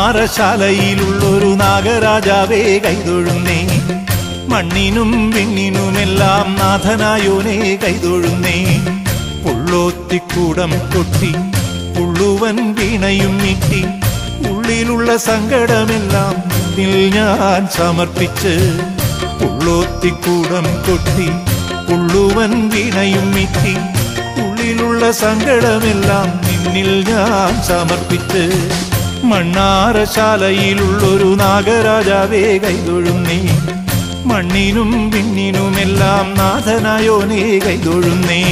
മണ്ണാറശാലയിലുള്ളൊരു നാഗരാജാവേ കൈതൊഴുന്നേ. മണ്ണിനും വിണ്ണിനുമെല്ലാം നാഥനായോനേ കൈതൊഴുന്നേ. പുള്ളോത്തിക്കൂടം കൊട്ടി പുള്ളുവൻ വീണയും നീട്ടി ഉള്ളിലുള്ള സങ്കടമെല്ലാം നിന്നിൽ ഞാൻ സമർപ്പിച്ച്. പുള്ളോത്തിക്കൂടം കൊട്ടി പുള്ളുവൻ വീണയും നീട്ടി ഉള്ളിലുള്ള സങ്കടമെല്ലാം നിന്നിൽ ഞാൻ സമർപ്പിച്ച്. മണ്ണാറശാലയിലുള്ളൊരു നാഗരാജാവേ കൈതൊഴുന്നേ. മണ്ണിനും വിണ്ണിനുമെല്ലാം നാഥനായോനേ കൈതൊഴുന്നേ.